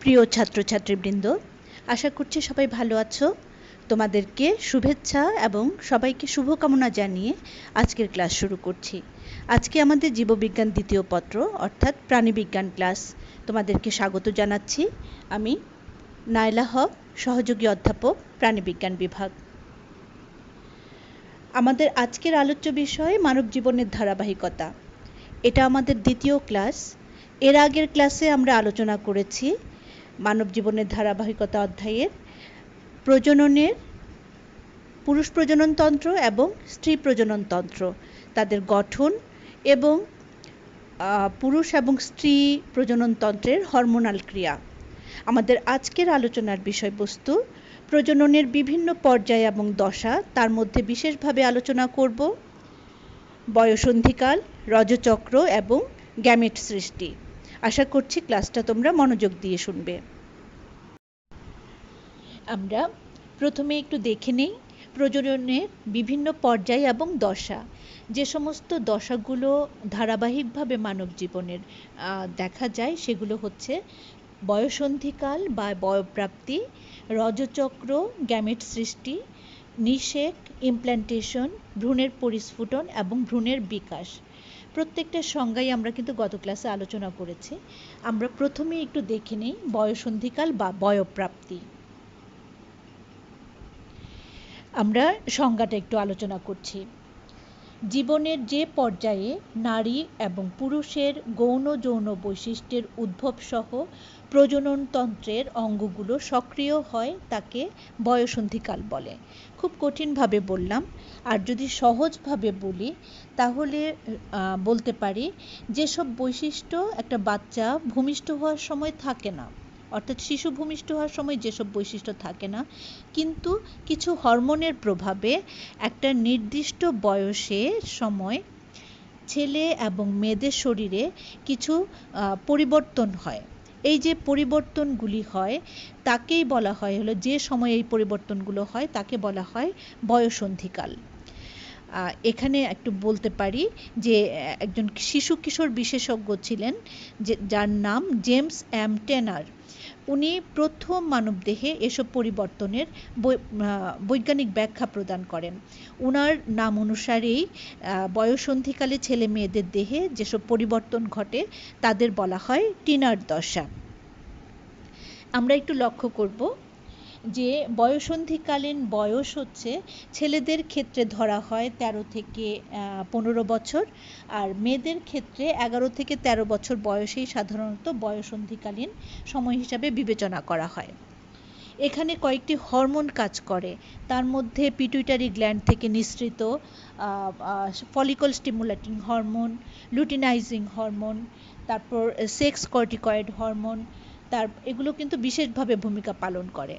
প্রিয় ছাত্রছাত্রীবৃন্দ, আশা করছি সবাই ভালো আছো। তোমাদেরকে শুভেচ্ছা এবং সবাইকে শুভকামনা জানিয়ে আজকের ক্লাস শুরু করছি। আজকে আমাদের জীববিজ্ঞান দ্বিতীয় পত্র অর্থাৎ প্রাণীবিজ্ঞান ক্লাস। তোমাদেরকে স্বাগত জানাচ্ছি। আমি নাইলা হক, সহযোগী অধ্যাপক, প্রাণীবিজ্ঞান বিভাগ। আমাদের আজকের আলোচ্য বিষয় মানব জীবনের ধারাবাহিকতা। এটা আমাদের দ্বিতীয় ক্লাস। এর আগের ক্লাসে আমরা আলোচনা করেছি মানব জীবনের ধারাবাহিকতা অধ্যায়ের প্রজননের পুরুষ প্রজননতন্ত্র এবং স্ত্রী প্রজননতন্ত্র, তাদের গঠন এবং পুরুষ এবং স্ত্রী প্রজননতন্ত্রের হরমোনাল ক্রিয়া। আমাদের আজকের আলোচনার বিষয়বস্তু প্রজননের বিভিন্ন পর্যায় এবং দশা, তার মধ্যে বিশেষভাবে আলোচনা করব বয়ঃসন্ধিকাল, রজচক্র এবং গ্যামেট সৃষ্টি। আশা করছি ক্লাসটা তোমরা মনোযোগ দিয়ে শুনবে। আমরা প্রথমে একটু দেখে নেই প্রজননের বিভিন্ন পর্যায় এবং দশা। যে সমস্ত দশাগুলো ধারাবাহিকভাবে মানব জীবনের দেখা যায় সেগুলো হচ্ছে বয়ঃসন্ধিকাল বা বয়ঃপ্রাপ্তি, রজচক্র, গ্যামেট সৃষ্টি, নিষেক, ইমপ্ল্যান্টেশন, ভ্রূণের পরিস্ফুটন এবং ভ্রূণের বিকাশ। প্রত্যেকটার সংজ্ঞাই আমরা কিন্তু গত ক্লাসে আলোচনা করেছি। আমরা প্রথমে একটু দেখে নেই বয়ঃসন্ধিকাল বা বয়ঃপ্রাপ্তি। আমরা সংজ্ঞাটা একটু আলোচনা করছি। জীবনের যে পর্যায়ে নারী এবং পুরুষের গৌণ যৌন বৈশিষ্ট্যের উদ্ভব সহ প্রজননতন্ত্রের অঙ্গগুলো সক্রিয় হয় তাকে বয়ঃসন্ধিকাল বলে। খুব কঠিনভাবে বললাম, আর যদি সহজভাবে বলি তাহলে বলতে পারি যেসব বৈশিষ্ট্য একটা বাচ্চা ভূমিষ্ঠ হওয়ার সময় থাকে না, অর্থাৎ শিশু ভূমিষ্ঠ হওয়ার সময় যেসব বৈশিষ্ট্য থাকে না, কিন্তু কিছু হরমোনের প্রভাবে একটা নির্দিষ্ট বয়সের সময় ছেলে এবং মেয়েদের শরীরে কিছু পরিবর্তন হয়। এই যে পরিবর্তনগুলি হয় তাকেই বলা হয় হলো, যে সময় এই পরিবর্তনগুলো হয় তাকে বলা হয় বয়ঃসন্ধিকাল। এখানে একটু বলতে পারি যে একজন শিশু কিশোর বিশেষজ্ঞ ছিলেন যার নাম জেমস এম টেনার। উনি প্রথম মানবদেহে এসব পরিবর্তনের বৈজ্ঞানিক ব্যাখ্যা প্রদান করেন। উনার নাম অনুসারেই বয়ঃসন্ধিকালে ছেলে মেয়েদের দেহে যেসব পরিবর্তন ঘটে তাদের বলা হয় টিনার দশা। আমরা একটু লক্ষ্য করব যে বয়ঃসন্ধিকালীন বয়স হচ্ছে ছেলেদের ক্ষেত্রে ধরা হয় 13 থেকে 15 বছর, আর মেয়েদের ক্ষেত্রে 11 থেকে 13 বছর বয়সেই সাধারণত বয়ঃসন্ধিকালীন সময় হিসাবে বিবেচনা করা হয়। এখানে কয়েকটি হরমোন কাজ করে, তার মধ্যে পিটুইটারি গ্ল্যান্ড থেকে নিঃসৃত follicle stimulating hormone, luteinising hormone, তারপর সেক্স কর্টিকয়েড হরমোন, এগুলো কিন্তু বিশেষভাবে ভূমিকা পালন করে।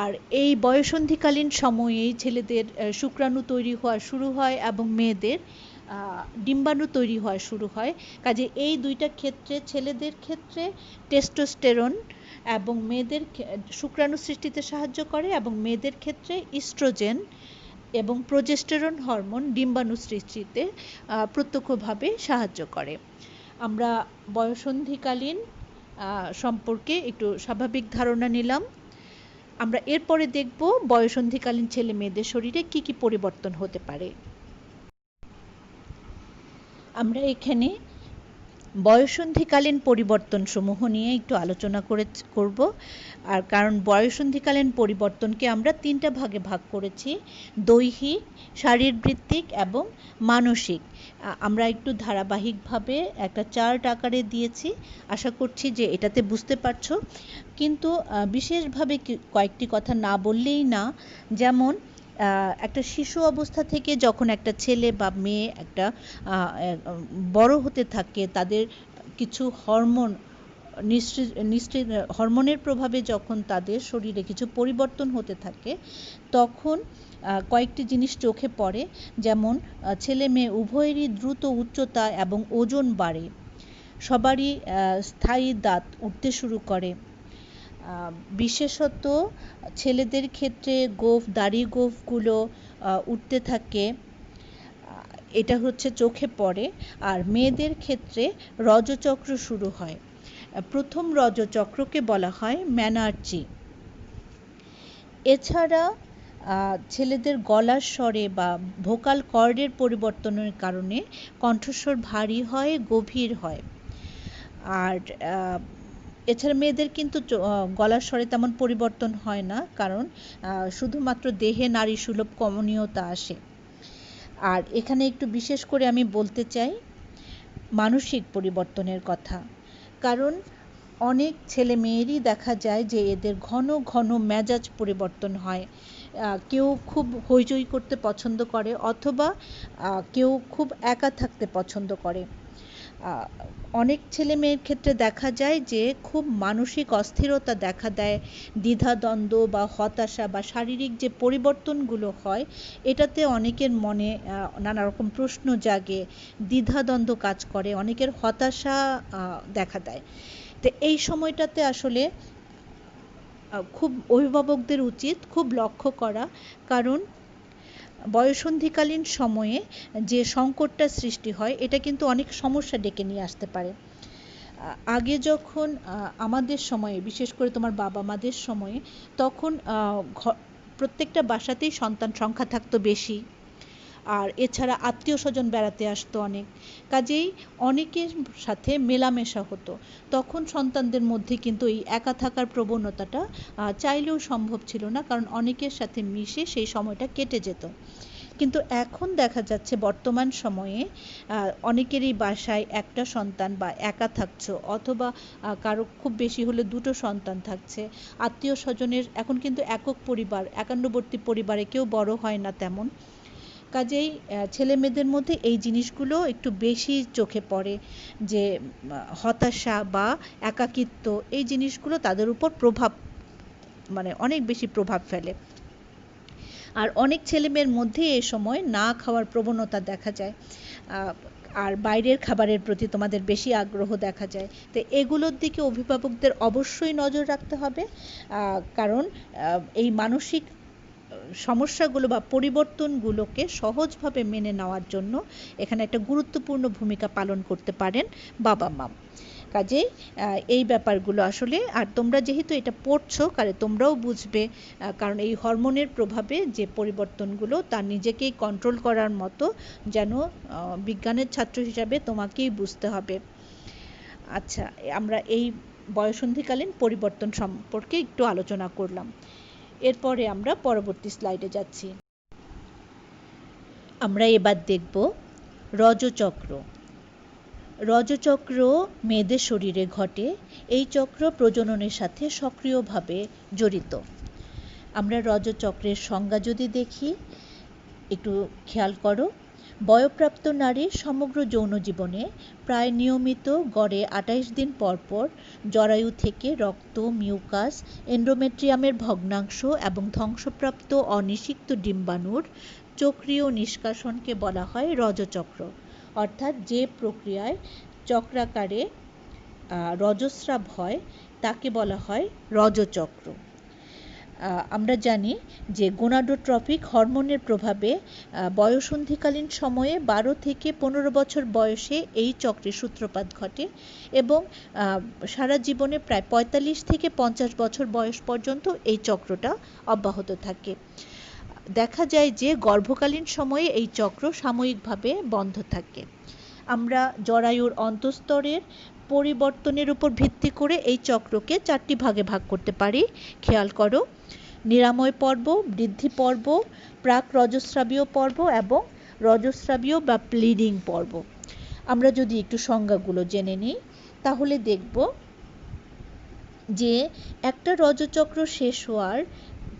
আর এই বয়ঃসন্ধিকালীন সময়েই ছেলেদের শুক্রাণু তৈরি হওয়া শুরু হয় এবং মেয়েদের ডিম্বাণু তৈরি হওয়া শুরু হয়। কাজে এই দুইটা ক্ষেত্রে, ছেলেদের ক্ষেত্রে টেস্টোস্টেরন এবং মেয়েদের শুক্রাণু সৃষ্টিতে সাহায্য করে, এবং মেয়েদের ক্ষেত্রে ইস্ট্রোজেন এবং প্রোজেস্টেরন হরমোন ডিম্বাণু সৃষ্টিতে প্রত্যক্ষভাবে সাহায্য করে। আমরা বয়ঃসন্ধিকালীন সম্পর্কে একটু স্বাভাবিক ধারণা নিলাম। আমরা এরপরে দেখব বয়ঃসন্ধিকালীন ছেলে মেয়েদের শরীরে কি কি পরিবর্তন হতে পারে। আমরা এখানে বয়ঃসন্ধিকালীন পরিবর্তন সমূহ নিয়ে একটু আলোচনা করব। আর কারণ বয়ঃসন্ধিকালীন পরিবর্তনকে আমরা 3টা ভাগে ভাগ করেছি: দৈহিক, শারীরবৃত্তিক এবং মানসিক। আমরা একটু ধারাবাহিকভাবে একটা চার্ট আকারে দিয়েছি, আশা করছি যে এটাতে বুঝতে পারছো। কিন্তু বিশেষভাবে কয়েকটি কথা না বললেই না। যেমন একটা শিশু অবস্থা থেকে যখন একটা ছেলে বা মেয়ে একটা বড় হতে থাকে, তাদের কিছু হরমোনের প্রভাবে যখন তাদের শরীরে কিছু পরিবর্তন হতে থাকে, তখন কয়েকটি জিনিস চোখে পড়ে। যেমন ছেলে মেয়ে উভয়েরই দ্রুত উচ্চতা এবং ওজন বাড়ে, সবারই স্থায়ী দাঁত উঠতে শুরু করে, বিশেষত ছেলেদের ক্ষেত্রে দাড়ি গোঁফগুলো উঠতে থাকে, এটা হচ্ছে চোখে পড়ে। আর মেয়েদের ক্ষেত্রে রজচক্র শুরু হয়। প্রথম রজচক্রকে বলা হয় ম্যানার্চি। এছাড়া ছেলেদের গলার স্বরে বা ভোকাল কর্ডের পরিবর্তনের কারণে কণ্ঠস্বর ভারী হয়, গভীর হয়। আর এছাড়া মেয়েদের কিন্তু গলার স্বরে তেমন পরিবর্তন হয় না, কারণ শুধুমাত্র দেহে নারী সুলভ কমনীয়তা আসে। আর এখানে একটু বিশেষ করে আমি বলতে চাই মানসিক পরিবর্তনের কথা, কারণ অনেক ছেলে মেয়েরই দেখা যায় যে এদের ঘন ঘন মেজাজ পরিবর্তন হয়। কেউ খুব হইচই করতে পছন্দ করে, অথবা কেউ খুব একা থাকতে পছন্দ করে। অনেক ছেলে মেয়ের ক্ষেত্রে দেখা যায় যে খুব মানসিক অস্থিরতা দেখা দেয়, দ্বিধাদ্বন্দ্ব বা হতাশা বা শারীরিক যে পরিবর্তনগুলো হয়, এটাতে অনেকের মনে নানা রকম প্রশ্ন জাগে, দ্বিধাদ্বন্দ্ব কাজ করে, অনেকের হতাশা দেখা দেয়। তো এই সময়টাতে আসলে খুব অভিভাবকদের উচিত খুব লক্ষ্য করা, কারণ বয়ঃসন্ধিকালীন সময়ে যে সংকটটা সৃষ্টি হয় এটা কিন্তু অনেক সমস্যা ডেকে নিয়ে আসতে পারে। আগে যখন আমাদের সময়ে, বিশেষ করে তোমার বাবা মাদের সময়ে, তখন প্রত্যেকটা বাসাতেই সন্তান সংখ্যা থাকতো বেশি, আর এছাড়া আত্মীয় স্বজন বেড়াতে আসতো অনেক, কাজেই অনেকের সাথে মেলামেশা হতো। তখন সন্তানদের মধ্যে কিন্তু এই একা থাকার প্রবণতাটা চাইলেও সম্ভব ছিল না, কারণ অনেকের সাথে মিশে সেই সময়টা কেটে যেত। কিন্তু এখন দেখা যাচ্ছে বর্তমান সময়ে অনেকেরই বাসায় একটা সন্তান বা একা থাকছে, অথবা কারো খুব বেশি হলে দুটো সন্তান থাকছে। আত্মীয় স্বজনের এখন কিন্তু একক পরিবার, একান্নবর্তী পরিবারে কেউ বড় হয় না তেমন। কাজেই ছেলে মেয়েদের মধ্যে এই জিনিসগুলো একটু বেশি চোখে পড়ে, যে হতাশা বা একাকিত্ব, এই জিনিসগুলো তাদের উপর অনেক বেশি প্রভাব ফেলে। আর অনেক ছেলে মেয়ের মধ্যে এ সময় না খাওয়ার প্রবণতা দেখা যায়, আর বাইরের খাবারের প্রতি তোমাদের বেশি আগ্রহ দেখা যায়। তো এগুলোর দিকে অভিভাবকদের অবশ্যই নজর রাখতে হবে, কারণ এই মানসিক সমস্যাগুলো বা পরিবর্তনগুলোকে সহজভাবে মেনে নেওয়ার জন্য এখানে একটা গুরুত্বপূর্ণ ভূমিকা পালন করতে পারেন বাবা মা। কাজেই এই ব্যাপারগুলো আসলে, আর তোমরা যেহেতু এটা পড়ছো, কারণ তোমরাও বুঝবে, কারণ এই হরমোনের প্রভাবে যে পরিবর্তনগুলো তা নিজেকেই কন্ট্রোল করার মতো যেন বিজ্ঞানের ছাত্র হিসাবে তোমাকেই বুঝতে হবে। আচ্ছা, আমরা এই বয়ঃসন্ধিকালীন পরিবর্তন সম্পর্কে একটু আলোচনা করলাম। এরপরে আমরা পরবর্তী স্লাইডে যাচ্ছি। আমরা এবার দেখব রজচক্র। রজচক্র মেয়েদের শরীরে ঘটে। এই চক্র প্রজননের সাথে সক্রিয়ভাবে জড়িত। আমরা রজচক্রের সংজ্ঞা যদি দেখি, একটু খেয়াল করো। বয়ঃপ্রাপ্ত নারীর সমগ্র যৌন জীবনে প্রায় নিয়মিত গড়ে 28 দিন পর পর জরায়ু থেকে রক্ত, মিউকাস, এন্ডোমেট্রিয়ামের ভগ্নাংশ এবং ধ্বংসপ্রাপ্ত অনিষিক্ত ডিম্বাণুর চক্রীয় নিষ্কাশনকে বলা হয় রজচক্র। অর্থাৎ যে প্রক্রিয়ায় চক্রাকারে রজস্রাব হয় তাকে বলা হয় রজচক্র। আমরা জানি যে গোনাডোট্রপিক হরমোনের প্রভাবে বয়ঃসন্ধিকালীন সময়ে 12 থেকে 15 বছর বয়সে এই চক্রের সূত্রপাত ঘটে, এবং সারা জীবনে প্রায় 45 থেকে 50 বছর বয়স পর্যন্ত এই চক্রটা অব্যাহত থাকে। দেখা যায় যে গর্ভকালীন সময়ে এই চক্র সাময়িকভাবে বন্ধ থাকে। আমরা জরায়ুর অন্তঃস্তরের পরিবর্তনের উপর ভিত্তি করে এই চক্রকে 4টি ভাগে ভাগ করতে পারি। খেয়াল করো, নিরাময় পর্ব, বৃদ্ধি পর্ব, প্রাক রজস্রাবীয় পর্ব এবং রজস্রাবীয় বা ব্লিডিং পর্ব। আমরা যদি একটু সংজ্ঞাগুলো জেনে নিই, তাহলে দেখব যে একটা রজচক্র শেষ হওয়ার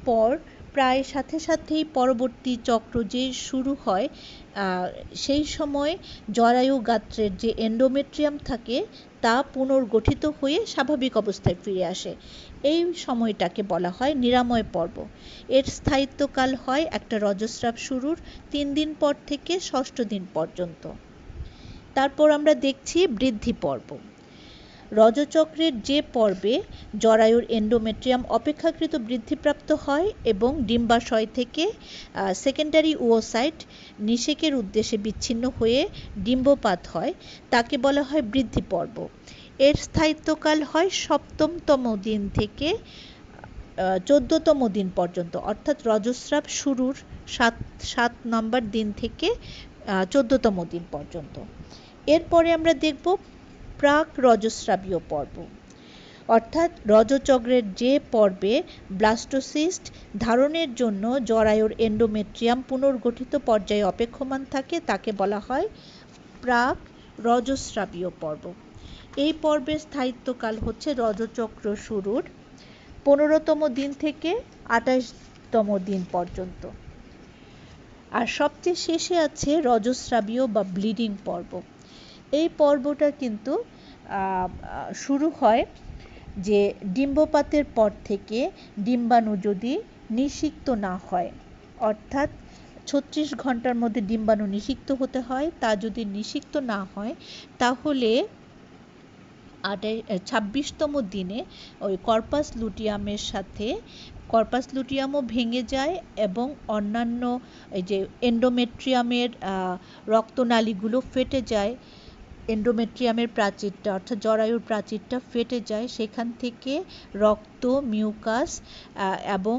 পর প্রায় সাথে সাথেই পরবর্তী চক্র যে শুরু হয়, সেই সময় জরায়ু গাত্রের যে এন্ডোমেট্রিয়াম থাকে তা পুনর্গঠিত হয়ে স্বাভাবিক অবস্থায় ফিরে আসে। এই সময়টাকে বলা হয় নিরাময় পর্ব। এর স্থায়িত্বকাল হয় একটা রজস্রাব শুরুর 3 দিন পর থেকে 6ষ্ঠ দিন পর্যন্ত। তারপর আমরা দেখছি বৃদ্ধি পর্ব। রজচক্রের যে পর্বে জরায়ুর এন্ডোমেট্রিয়াম অপেক্ষাকৃত বৃদ্ধিপ্রাপ্ত হয় এবং ডিম্বাশয় থেকে সেকেন্ডারি ওওসাইট নিষেকের উদ্দেশ্যে বিচ্ছিন্ন হয়ে ডিম্বপাত হয়, তাকে বলা হয় বৃদ্ধি পর্ব। এর স্থায়িত্বকাল হয় ৭ম দিন থেকে ১৪তম দিন পর্যন্ত, অর্থাৎ রজস্রাব শুরুর ৭ নম্বর দিন থেকে ১৪তম দিন পর্যন্ত। এরপরে আমরা দেখব প্রাক রজস্রাবীয় পর্ব, অর্থাৎ রজচক্রের যে পর্বে ব্লাস্টোসিস্ট ধারণের জন্য জরায়ুর এন্ডোমেট্রিয়াম পুনর্গঠিত পর্যায়ে অপেক্ষমান থাকে তাকে বলা হয় প্রাক রজস্রাবীয় পর্ব। এই পর্বের স্থায়িত্বকাল হচ্ছে রজচক্র শুরুর ১৫তম দিন থেকে ২৮তম দিন পর্যন্ত। আর সবচেয়ে শেষে আছে রজস্রাবীয় বা ব্লিডিং পর্ব। এই পর্বটা কিন্তু শুরু হয় যে ডিম্বপাতের পর থেকে ডিম্বাণু যদি নিষিক্ত না হয়, অর্থাৎ ৩৬ ঘন্টার মধ্যে ডিম্বাণু নিষিক্ত হতে হয়। তা যদি নিষিক্ত না হয় তাহলে ২৬তম দিনে ওই কর্পাস লুটিয়ামের সাথে কর্পাস লুটিয়ামও ভেঙে যায় এবং অন্যান্য এই যে এন্ডোমেট্রিয়ামের রক্তনালীগুলো ফেটে যায়, এন্ডোমেট্রিয়ামের প্রাচীরটা অর্থাৎ জরায়ুর প্রাচীরটা ফেটে যায়, সেখান থেকে রক্ত, মিউকাস এবং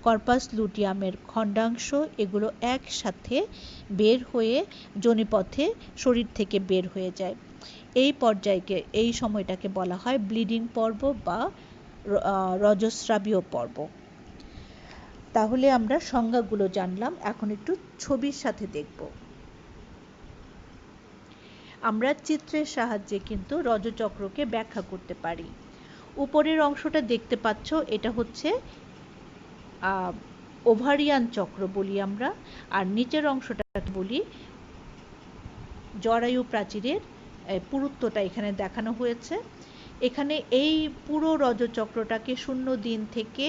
কর্পাস লুটিয়ামের খণ্ডাংশ এগুলো একসাথে বের হয়ে যোনিপথে শরীর থেকে বের হয়ে যায়। এই সময়টাকে বলা হয় ব্লিডিং পর্ব বা রজস্রাবীয় পর্ব। তাহলে আমরা সংজ্ঞাগুলো জানলাম, এখন একটু ছবির সাথে দেখব। আমরা চিত্রের সাহায্যে কিন্তু রজচক্রকে ব্যাখ্যা করতে পারি। উপরের অংশটা দেখতে পাচ্ছ, এটা হচ্ছে ওভারিয়ান চক্র বলি আমরা, আর নিচের অংশটাকে বলি জরায়ু প্রাচীরের পুরুত্বটা এখানে দেখানো হয়েছে। এখানে এই পুরো রজচক্রটাকে ০ দিন থেকে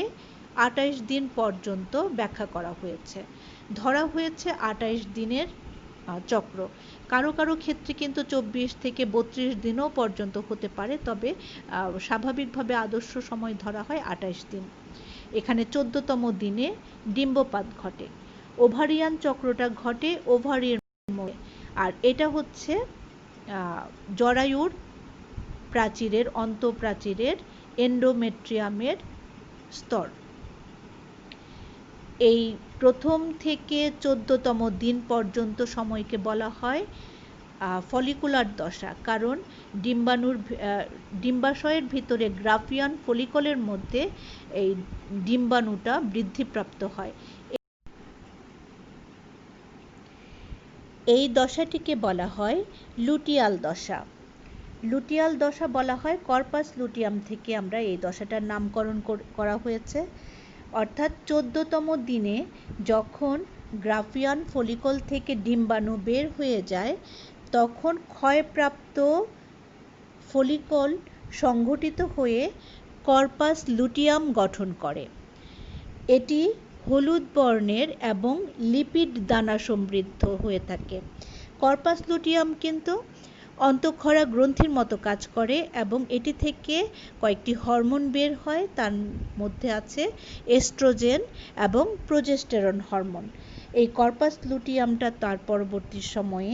২৮ দিন পর্যন্ত ব্যাখ্যা করা হয়েছে। ধরা হয়েছে ২৮ দিনের চক্র। কারো কারো ক্ষেত্রে কিন্তু ২৪ থেকে ৩২ দিনও পর্যন্ত হতে পারে, তবে স্বাভাবিকভাবে আদর্শ সময় ধরা হয় ২৮ দিন। এখানে ১৪তম দিনে ডিম্বপাত ঘটে। ওভারিয়ান চক্রটা ঘটে ওভারির মধ্যে, আর এটা হচ্ছে জরায়ুর প্রাচীরের অন্তঃপ্রাচীরের এন্ডোমেট্রিয়ামের স্তর। এই প্রথম থেকে ১৪তম দিন পর্যন্ত সময়কে বলা হয় ফলিকুলার দশা, কারণ ডিম্বাশয়ের ভিতরে গ্রাফিয়ান ফলিকলের মধ্যে এই ডিম্বাণুটা বৃদ্ধিপ্রাপ্ত হয়। এই দশাটিকে বলা হয় লুটিয়াল দশা। লুটিয়াল দশা বলা হয় কর্পাস লুটিয়াম থেকে আমরা এই দশাটার নামকরণ করা হয়েছে। অর্থাৎ ১৪তম দিনে যখন গ্রাফিয়ান ফলিকল থেকে ডিম্বাণু বের হয়ে যায়, তখন ক্ষয়প্রাপ্ত ফলিকল সংগঠিত হয়ে কর্পাস লুটিয়াম গঠন করে। এটি হলুদ বর্ণের এবং লিপিড দানা সমৃদ্ধ হয়ে থাকে। কর্পাস লুটিয়াম কিন্তু অন্তঃক্ষরা গ্রন্থির মতো কাজ করে এবং এটি থেকে কয়েকটি হরমোন বের হয়, তার মধ্যে আছে এস্ট্রোজেন এবং প্রোজেস্টেরন হরমোন। এই কর্পাস লুটিয়ামটা তার পরবর্তী সময়ে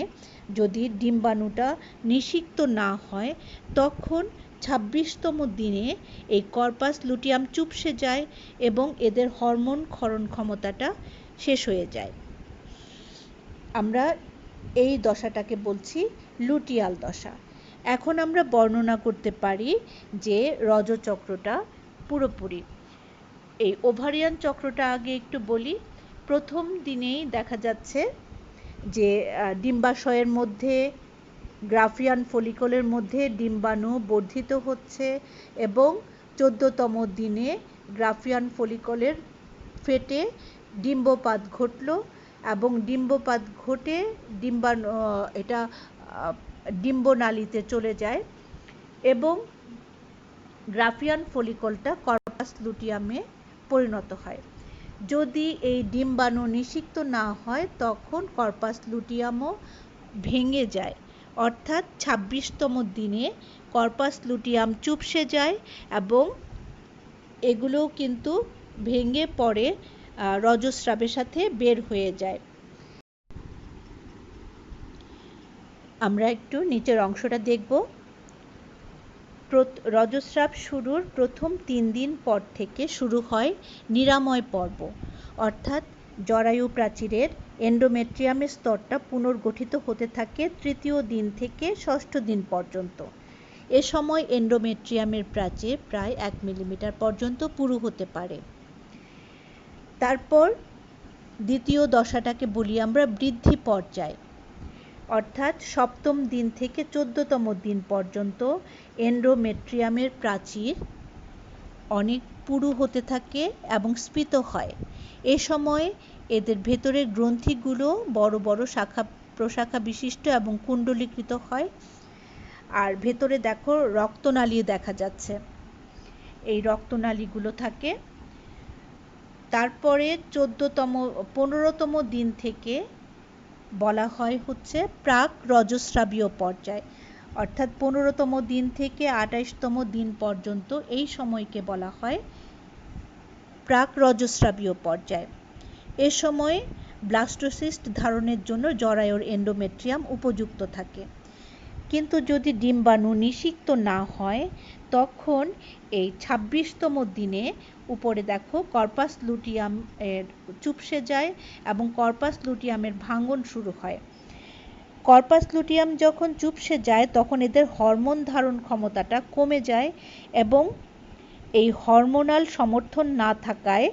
যদি ডিম্বাণুটা নিষিক্ত না হয়, তখন ২৬তম দিনে এই কর্পাস লুটিয়াম চুপসে যায় এবং এদের হরমোন ক্ষরণ ক্ষমতাটা শেষ হয়ে যায়। আমরা এই দশাটাকে বলছি লুটিয়াল দশা। এখন আমরা বর্ণনা করতে পারি যে রজচক্রটা পুরোপুরি। এই ওভারিয়ান চক্রটা আগে একটু বলি। প্রথম দিনেই দেখা যাচ্ছে যে ডিম্বাশয়ের মধ্যে গ্রাফিয়ান ফলিকলের মধ্যে ডিম্বাণু বর্ধিত হচ্ছে এবং ১৪তম দিনে গ্রাফিয়ান ফলিকলের ফেটে ডিম্বপাত ঘটল এবং ডিম্বপাত ঘটে এটা ডিম্বনালীতে চলে যায় এবং গ্রাফিয়ান ফলিকলটা কর্পাস লুটিয়ামে পরিণত হয়। যদি এই ডিম্বাণু নিষিক্ত না হয়, তখন কর্পাস লুটিয়ামও ভেঙে যায়, অর্থাৎ ২৬তম দিনে কর্পাস লুটিয়াম চুপসে যায় এবং এগুলোও কিন্তু ভেঙে পড়ে রজস্রাবের সাথে বের হয়ে যায়। আমরা একটু নিচের অংশটা দেখব। রজস্রাব শুরুর প্রথম 3 দিন পর থেকে শুরু হয় নিরাময় পর্ব, অর্থাৎ জরায়ু প্রাচীরের এন্ডোমেট্রিয়ামের স্তরটা পুনর্গঠিত হতে থাকে তৃতীয় দিন থেকে ষষ্ঠ দিন পর্যন্ত। এ সময় এন্ডোমেট্রিয়ামের প্রাচীর প্রায় 1 মিলিমিটার পর্যন্ত পুরু হতে পারে। তারপর দ্বিতীয় দশাটাকে বলি আমরা বৃদ্ধি পর্যায়, অর্থাৎ সপ্তম দিন থেকে 14তম দিন পর্যন্ত এন্ডোমেট্রিয়ামের প্রাচীর অনেক পুরু হতে থাকে এবং স্ফীত হয়। এ সময় এদের ভেতরের গ্রন্থিগুলো বড় বড় শাখা প্রশাখা বিশিষ্ট এবং কুণ্ডলীকৃত হয়। আর ভেতরে দেখো রক্তনালী দেখা যাচ্ছে, এই রক্তনালীগুলো থাকে। তারপরে 15তম দিন থেকে বলা হয় হচ্ছে প্রাক রজস্রাবীয় পর্যায়, অর্থাৎ 15তম দিন থেকে 28তম দিন পর্যন্ত এই সময়কে বলা হয় প্রাক রজস্রাবীয় পর্যায়। এ সময় ব্লাস্টোসিস্ট ধারণের জন্য জরায়ুর এন্ডোমেট্রিয়াম উপযুক্ত থাকে। কিন্তু যদি ডিম্বাণু নিষিক্ত না হয় তখন এই 26তম দিনে উপরে দেখো কর্পাস লুটিয়াম এর চুপসে যায় এবং কর্পাস লুটিয়ামের ভাঙন শুরু হয়। কর্পাস লুটিয়াম যখন চুপসে যায় তখন এদের হরমোন ধারণ ক্ষমতাটা কমে যায় এবং এই হরমোনাল সমর্থন না থাকায়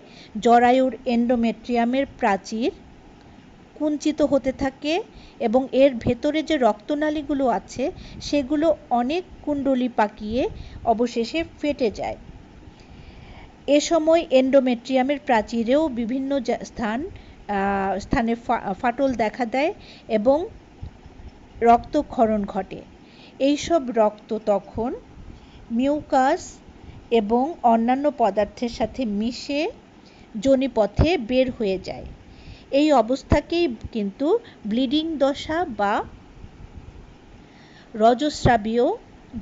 জরায়ুর এন্ডোমেট্রিয়ামের প্রাচীর কুঞ্চিত হতে থাকে এবং এর ভেতরে যে রক্তনালীগুলো আছে সেগুলো অনেক কুণ্ডলী পাকিয়ে অবশেষে ফেটে যায়। এ সময় এন্ডোমেট্রিয়ামের প্রাচীরেও বিভিন্ন স্থানে ফাটল দেখা দেয় এবং রক্তক্ষরণ ঘটে। এইসব রক্ত তখন মিউকাস এবং অন্যান্য পদার্থের সাথে মিশে যোনিপথে বের হয়ে যায়। এই অবস্থাকেই কিন্তু ব্লিডিং দশা বা রজস্রাবীয়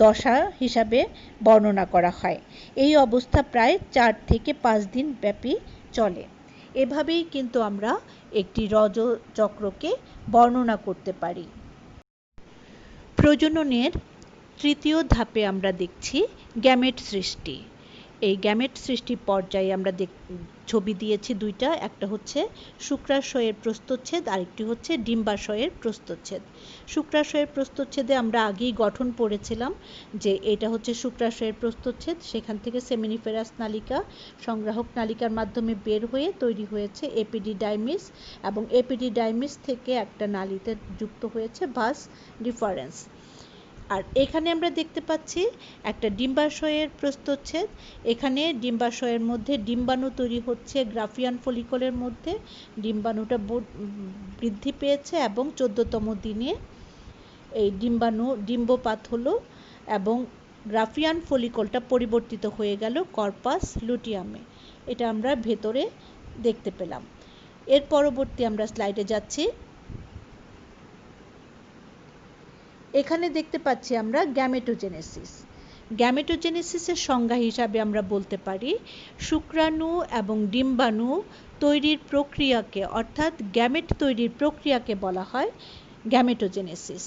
দশা হিসাবে বর্ণনা করা হয়। এই অবস্থা প্রায় 4 থেকে 5 দিন ব্যাপী চলে। এভাবেই কিন্তু আমরা একটি রজচক্রকে বর্ণনা করতে পারি। প্রজননের তৃতীয় ধাপে আমরা দেখছি গ্যামেট সৃষ্টি। এই গ্যামেট সৃষ্টি পর্যায়ে আমরা ছবি দিয়েছি দুইটা, একটা হচ্ছে শুক্রাশয়ের প্রস্থচ্ছেদ, আরেকটি হচ্ছে ডিম্বাশয়ের প্রস্থচ্ছেদ। শুক্রাশয়ের প্রস্থচ্ছেদে আমরা আগেই গঠন পড়েছিলাম যে এটা হচ্ছে শুক্রাশয়ের প্রস্থচ্ছেদ, সেখান থেকে সেমিনিফেরাস নালিকা সংগ্রাহক নালিকার মাধ্যমে বের হয়ে তৈরি হয়েছে এপিডিডাইমিস এবং এপিডিডাইমিস থেকে একটা নালীতে যুক্ত হয়েছে ভাস ডিফারেন্স। আর এখানে আমরা দেখতে পাচ্ছি একটা ডিম্বাশয়ের প্রস্থচ্ছেদ। এখানে ডিম্বাশয়ের মধ্যে ডিম্বাণু তৈরি হচ্ছে গ্রাফিয়ান ফলিকলের মধ্যে। ডিম্বাণুটা বৃদ্ধি পেয়েছে এবং 14তম দিনে এই ডিম্বপাত হলো এবং গ্রাফিয়ান ফলিকলটা পরিবর্তিত হয়ে গেল কর্পাস লুটিয়ামে। এটা আমরা ভেতরে দেখতে পেলাম। এর পরবর্তী আমরা স্লাইডে যাচ্ছি। এখানে দেখতে পাচ্ছি আমরা গ্যামেটোজেনেসিস। গ্যামেটোজেনেসিসের সংজ্ঞা হিসাবে আমরা বলতে পারি শুক্রাণু এবং ডিম্বাণু তৈরির প্রক্রিয়াকে, অর্থাৎ গ্যামেট তৈরির প্রক্রিয়াকে বলা হয় গ্যামেটোজেনেসিস।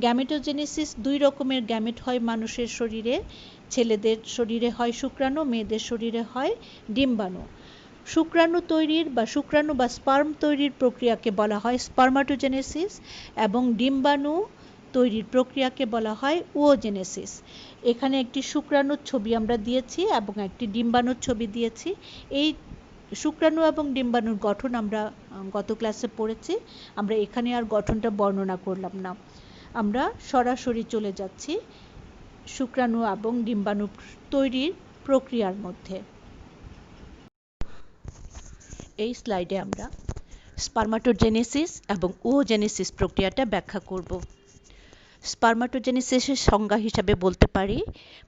গ্যামেটোজেনেসিস 2 রকমের গ্যামেট হয় মানুষের শরীরে। ছেলেদের শরীরে হয় শুক্রাণু, মেয়েদের শরীরে হয় ডিম্বাণু। শুক্রাণু তৈরির বা শুক্রাণু বা স্পার্ম তৈরির প্রক্রিয়াকে বলা হয় স্পার্মাটোজেনেসিস এবং ডিম্বাণু তৈরির প্রক্রিয়াকে বলা হয় ওওজেনেসিস। এখানে একটি শুক্রাণুর ছবি আমরা দিয়েছি এবং একটি ডিম্বাণুর ছবি দিয়েছি। এই শুক্রাণু এবং ডিম্বাণুর গঠন আমরা গত ক্লাসে পড়েছি, আমরা এখানে আর গঠনটা বর্ণনা করলাম না। আমরা সরাসরি চলে যাচ্ছি শুক্রাণু এবং ডিম্বাণু তৈরির প্রক্রিয়ার মধ্যে। এই স্লাইডে আমরা স্পার্মাটোজেনেসিস এবং ওওজেনেসিস প্রক্রিয়াটা ব্যাখ্যা করব। স্পার্মাটোজেনেসিসের সংজ্ঞা হিসাবে বলতে পারি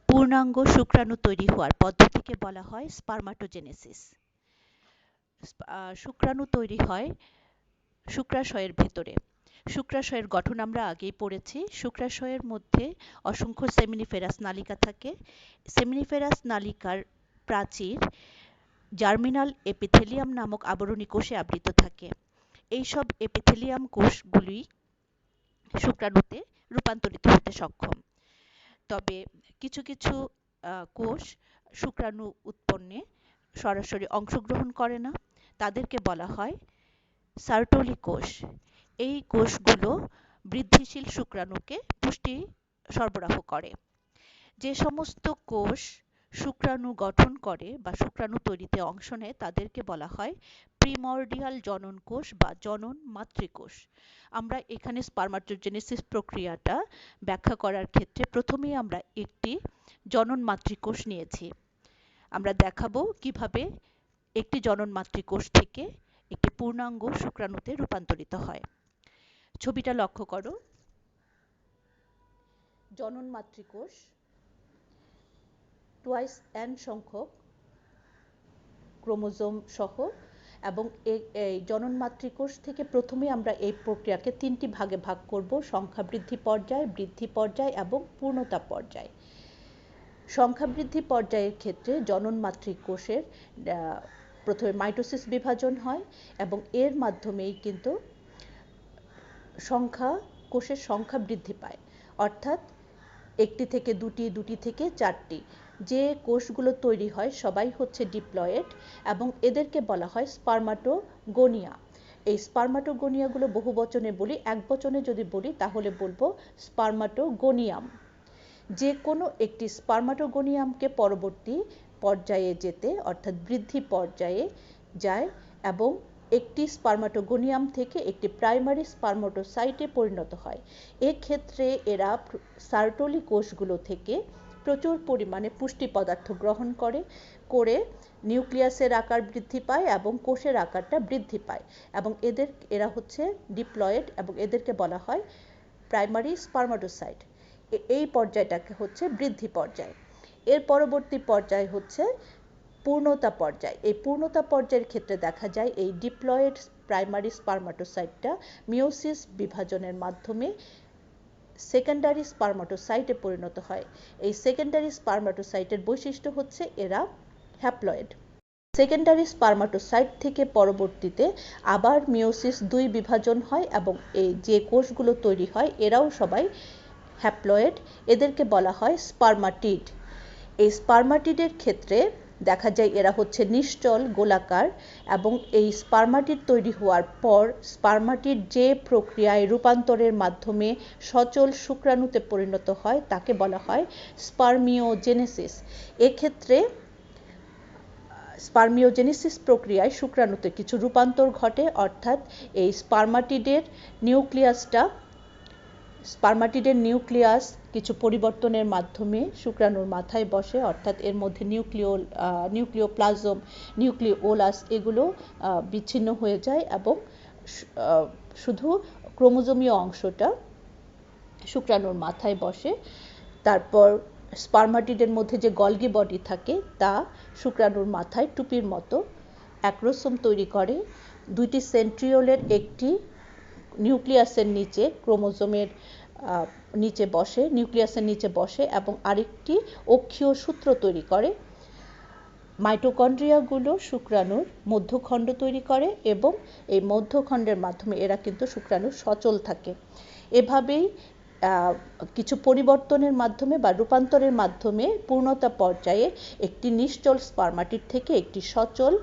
পূর্ণাঙ্গ শুক্রাণু তৈরি হওয়ার পদ্ধতিকে বলা হয় স্পার্মাটোজেনেসিস। শুক্রাণু তৈরি হয় শুক্রাশয়ের ভেতরে। শুক্রাশয়ের গঠন আমরা আগেই পড়েছি। শুক্রাশয়ের মধ্যে অসংখ্য সেমিনিফেরাস নালিকা থাকে। সেমিনিফেরাস নালিকার প্রাচীর জার্মিনাল এপিথেলিয়াম নামক আবরণী কোষে আবৃত থাকে। এই সব এপিথেলিয়াম কোষগুলি শুক্রাণুতে রূপান্তরিত হতে সক্ষম। তবে কিছু কিছু কোষ শুক্রাণু উৎপন্নে সরাসরি অংশগ্রহণ করে না, তাদেরকে বলা হয় সার্টোলি কোষ। এই কোষগুলো বৃদ্ধিশীল শুক্রাণুকে পুষ্টি সরবরাহ করে। যে সমস্ত কোষ শুক্রাণু গঠন করে বা শুক্রাণু তৈরিতে অংশ নেয় তাদেরকে বলা হয় প্রিমর্ডিয়াল জনন কোষ বা জনন মাতৃকোষ। আমরা এখানে স্পারমাটোজেনেসিস প্রক্রিয়াটা ব্যাখ্যা করার ক্ষেত্রে প্রথমেই আমরা একটি জনন মাতৃকোষ নিয়েছি। আমরা দেখাবো কিভাবে একটি জনন মাতৃকোষ থেকে একটি পূর্ণাঙ্গ শুক্রাণুতে রূপান্তরিত হয়। ছবিটা লক্ষ্য করো। জনন মাতৃকোষ টুয়াইস n সংখ্যক ক্রোমোজোম সহ, এবং এই জনন মাতৃকোষ থেকে প্রথমে আমরা এই প্রক্রিয়াকে তিনটি ভাগে ভাগ করব: সংখ্যা বৃদ্ধি পর্যায়, বৃদ্ধি পর্যায় এবং পূর্ণতা পর্যায়। সংখ্যা বৃদ্ধি পর্যায়ের ক্ষেত্রে জনন মাতৃকোষের প্রথমে মাইটোসিস বিভাজন হয় এবং এর মাধ্যমেই কিন্তু কোষের সংখ্যা বৃদ্ধি পায়, অর্থাৎ একটি থেকে দুটি, দুটি থেকে চারটি। যে কোষগুলো তৈরি হয় সবাই হচ্ছে ডিপ্লয়েড এবং এদেরকে বলা হয় স্পারমাটোগোনিয়া। এই স্পারমাটোগোনিয়াগুলো বহুবচনে বলি, একবচনে যদি বলি তাহলে বলবো স্পারমাটোগোনিয়াম। যে কোনো একটি স্পারমাটোগোনিয়ামকে পরবর্তী পর্যায়ে যেতে অর্থাৎ বৃদ্ধি পর্যায়ে যায় এবং একটি স্পারমাটোগোনিয়াম থেকে একটি প্রাইমারি স্পারমাটোসাইটে পরিণত হয়। এক্ষেত্রে এরা সার্টোলি কোষগুলো থেকে প্রচুর পরিমাণে পুষ্টি পদার্থ গ্রহণ করে নিউক্লিয়াসের আকার বৃদ্ধি পায় এবং কোষের আকারটা বৃদ্ধি পায় এবং এরা হচ্ছে ডিপ্লয়েড এবং এদেরকে বলা হয় প্রাইমারি স্পারমাটোসাইট। এই পর্যায়টাকে হচ্ছে বৃদ্ধি পর্যায়। এর পরবর্তী পর্যায় হচ্ছে পূর্ণতা পর্যায়। এই পূর্ণতা পর্যায়ের ক্ষেত্রে দেখা যায় এই ডিপ্লয়েড প্রাইমারি স্পারমাটোসাইটটা মিওসিস বিভাজনের মাধ্যমে সেকেন্ডারি স্পারমাটোসাইটে পরিণত হয়। এই সেকেন্ডারি স্পারমাটোসাইটের বৈশিষ্ট্য হচ্ছে এরা হ্যাপ্লয়েড। সেকেন্ডারি স্পারমাটোসাইট থেকে পরবর্তীতে আবার মিওসিস 2 বিভাজন হয় এবং এই যে কোষগুলো তৈরি হয় এরাও সবাই হ্যাপ্লয়েড। এদেরকে বলা হয় স্পারমাটিড। এই স্পারমাটিডের ক্ষেত্রে দেখা যায় এরা হচ্ছে নিশ্চল গোলাকার এবং এই স্পারমাটিড তৈরি হওয়ার পর স্পারমাটিড যে প্রক্রিয়ায় রূপান্তরের মাধ্যমে সচল শুক্রাণুতে পরিণত হয় তাকে বলা হয় স্পারমিওজেনেসিস। এক্ষেত্রে স্পারমিওজেনেসিস প্রক্রিয়ায় শুক্রাণুতে কিছু রূপান্তর ঘটে, অর্থাৎ এই স্পারমাটিডের নিউক্লিয়াস কিছু পরিবর্তনের মাধ্যমে শুক্রাণুর মাথায় বসে, অর্থাৎ এর মধ্যে নিউক্লিওপ্লাজম, নিউক্লিওলাস এগুলো বিচ্ছিন্ন হয়ে যায় এবং শুধু ক্রোমোজোমীয় অংশটা শুক্রাণুর মাথায় বসে। তারপর স্পারমাটিডের মধ্যে যে গলগি বডি থাকে তা শুক্রাণুর মাথায় টুপির মতো অ্যাক্রোসোম তৈরি করে। দুইটি সেন্ট্রিওলের একটি নিউক্লিয়াসের নিচে ক্রোমোজোমের নিউক্লিয়াসের নিচে বসে এবং আরেকটি অক্ষীয় সূত্র তৈরি করে। মাইটোকন্ড্রিয়াগুলো শুক্রাণুর মধ্যখণ্ড তৈরি করে এবং এই মধ্যখণ্ডের মাধ্যমে এরা কিন্তু শুক্রাণু সচল থাকে। এভাবেই কিছু পরিবর্তনের মাধ্যমে বা রূপান্তরের মাধ্যমে পূর্ণতা পর্যায়ে একটি নিশ্চল স্পারমাটিড থেকে একটি সচল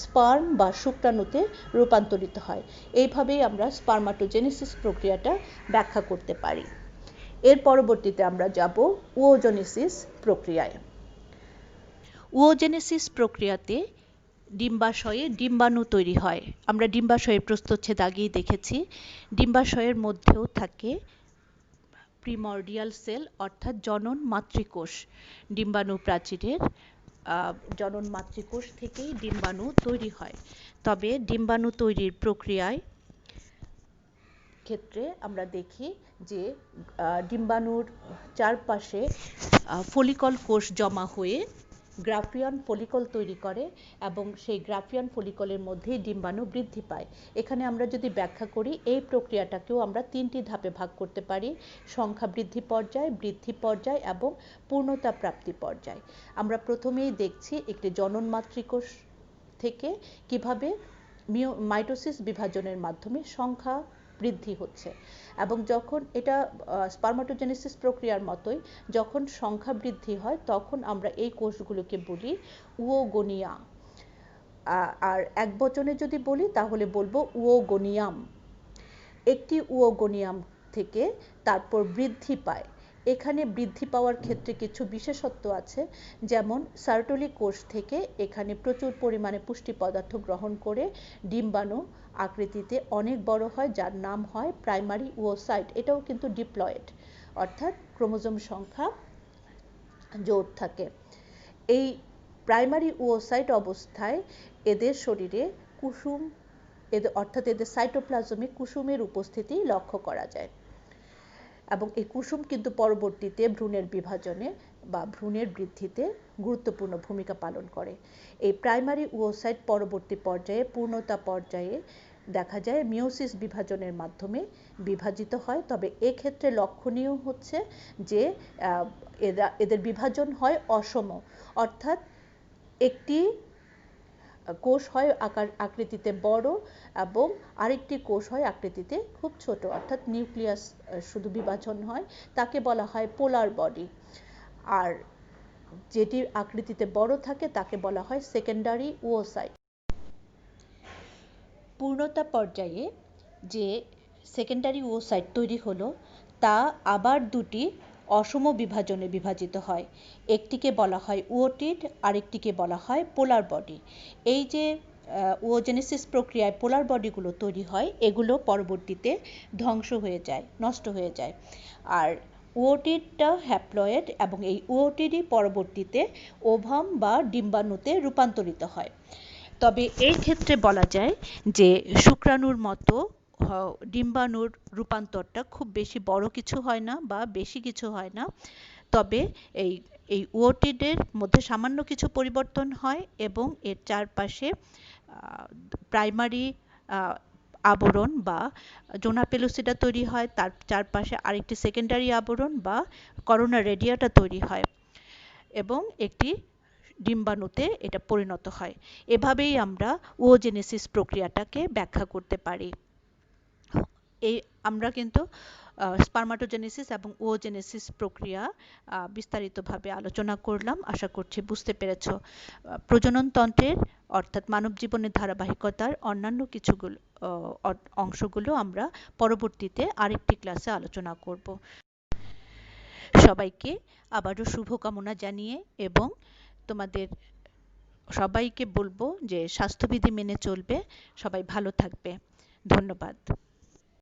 স্পার্ম বা শুক্রাণুতে রূপান্তরিত হয়। এইভাবেই আমরা স্পারমাটোজেনেসিস প্রক্রিয়াটা ব্যাখ্যা করতে পারি। এর পরবর্তীতে আমরা যাব ওওজেনেসিস প্রক্রিয়ায়। ওওজেনেসিস প্রক্রিয়াতে ডিম্বাশয়ে ডিম্বাণু তৈরি হয়। আমরা ডিম্বাশয়ের প্রস্থচ্ছেদ আগেই দেখেছি। ডিম্বাশয়ের মধ্যেও থাকে প্রিমর্ডিয়াল সেল অর্থাৎ জনন মাতৃকোষ। ডিম্বাণু প্রাচীরের জনন মাতৃকোষ থেকেই ডিম্বাণু তৈরি হয়। তবে ডিম্বাণু তৈরির প্রক্রিয়ায় ক্ষেত্রে আমরা দেখি যে ডিম্বাণুর চারপাশে ফলিকল কোষ জমা হয়ে গ্রাফিয়ন ফলিকল তৈরি করে এবং সেই গ্রাফিয়ন ফলিকলের মধ্যেই ডিম্বাণু বৃদ্ধি পায়। এখানে আমরা যদি ব্যাখ্যা করি এই প্রক্রিয়াটাকেও আমরা তিনটি ধাপে ভাগ করতে পারি: সংখ্যা বৃদ্ধি পর্যায়, বৃদ্ধি পর্যায় এবং পূর্ণতা প্রাপ্তি পর্যায়। আমরা প্রথমেই দেখছি একটি জনন মাতৃকোষ থেকে কিভাবে মাইটোসিস বিভাজনের মাধ্যমে সংখ্যা বৃদ্ধি হচ্ছে। এবং যখন এটা স্পারমাটোজেনেসিস প্রক্রিয়ার মতোই যখন সংখ্যা বৃদ্ধি হয় তখন আমরা এই কোষগুলোকে বলি উওগোনিয়া। আর একবচনে যদি বলি তাহলে বলবো উওগোনিয়াম। একটি উওগোনিয়াম থেকে তারপর বৃদ্ধি পায়। এখানে বৃদ্ধি পাওয়ার ক্ষেত্রে কিছু বিশেষত্ব আছে, যেমন সার্টোলি কোষ থেকে এখানে প্রচুর পরিমাণে পুষ্টি পদার্থ গ্রহণ করে ডিম্বাণু আকৃতিতে অনেক বড় হয়, যার নাম হয় প্রাইমারি উওসাইট। এটাও কিন্তু ডিপ্লয়েড, অর্থাৎ ক্রোমোজোম সংখ্যা জোড় থাকে। এই প্রাইমারি উওসাইট অবস্থায় এদের শরীরে কুসুম অর্থাৎ এদের সাইটোপ্লাজমে কুসুমের উপস্থিতি লক্ষ্য করা যায়। এবং এই কুসুম কিন্তু পরবর্তীতে ভ্রূণের বিভাজনে বা ভ্রূণের বৃদ্ধিতে গুরুত্বপূর্ণ ভূমিকা পালন করে। এই প্রাইমারি উওসাইট পরবর্তী পর্যায়ে পূর্ণতা পর্যায়ে দেখা যায় মিওসিস বিভাজনের মাধ্যমে বিভাজিত হয়। তবে এক্ষেত্রে লক্ষণীয় হচ্ছে যে এদের বিভাজন হয় অসম, অর্থাৎ একটি কোষ হয় আকৃতিতে বড় এবং আরেকটি কোষ হয় আকৃতিতে খুব ছোট, অর্থাৎ নিউক্লিয়াস শুধু বিভাজন হয়, তাকে বলা হয় পোলার বডি। আর যেটি আকৃতিতে বড় থাকে তাকে বলা হয় সেকেন্ডারি উওসাইট। পূর্ণতা পর্যায়ে যে সেকেন্ডারি উওসাইট তৈরি হলো তা আবার দুটি অসম বিভাজনে বিভাজিত হয়। একটিকে বলা হয় উওটিড, আরেকটিকে বলা হয় পোলার বডি। এই যে উওজেনেসিস প্রক্রিয়ায় পোলার বডিগুলো তৈরি হয়, এগুলো পরবর্তীতে ধ্বংস হয়ে যায়, নষ্ট হয়ে যায়। আর উওটিডটা হ্যাপ্লয়েড এবং এই উওটিডই পরবর্তীতে ওভাম বা ডিম্বাণুতে রূপান্তরিত হয়। তবে এই ক্ষেত্রে বলা যায় যে শুক্রাণুর মতো ডিম্বাণুর রূপান্তরটা খুব বেশি বড় কিছু হয় না বা বেশি কিছু হয় না। তবে এই উওটিডের মধ্যে সামান্য কিছু পরিবর্তন হয় এবং এর চারপাশে প্রাইমারি আবরণ বা জোনা পেলুসিডা তৈরি হয়, তার চারপাশে আরেকটি সেকেন্ডারি আবরণ বা করোনা রেডিয়াটা তৈরি হয় এবং একটি ডিম্বাণুতে এটা পরিণত হয়। এভাবেই আমরা উওজেনেসিস প্রক্রিয়াটাকে ব্যাখ্যা করতে পারি। আমরা কিন্তু স্পারমাটোজেনেসিস এবং উওজেনেসিস প্রক্রিয়া বিস্তারিতভাবে আলোচনা করলাম। আশা করছি বুঝতে পেরেছ। প্রজননতন্ত্রের অর্থাৎ মানব জীবনের ধারাবাহিকতার অন্যান্য কিছুগুলো অংশগুলো আমরা পরবর্তীতে আরেকটি ক্লাসে আলোচনা করব। সবাইকে আবারও শুভকামনা জানিয়ে এবং তোমাদের সবাইকে বলবো যে স্বাস্থ্যবিধি মেনে চলবে, সবাই ভালো থাকবে। ধন্যবাদ।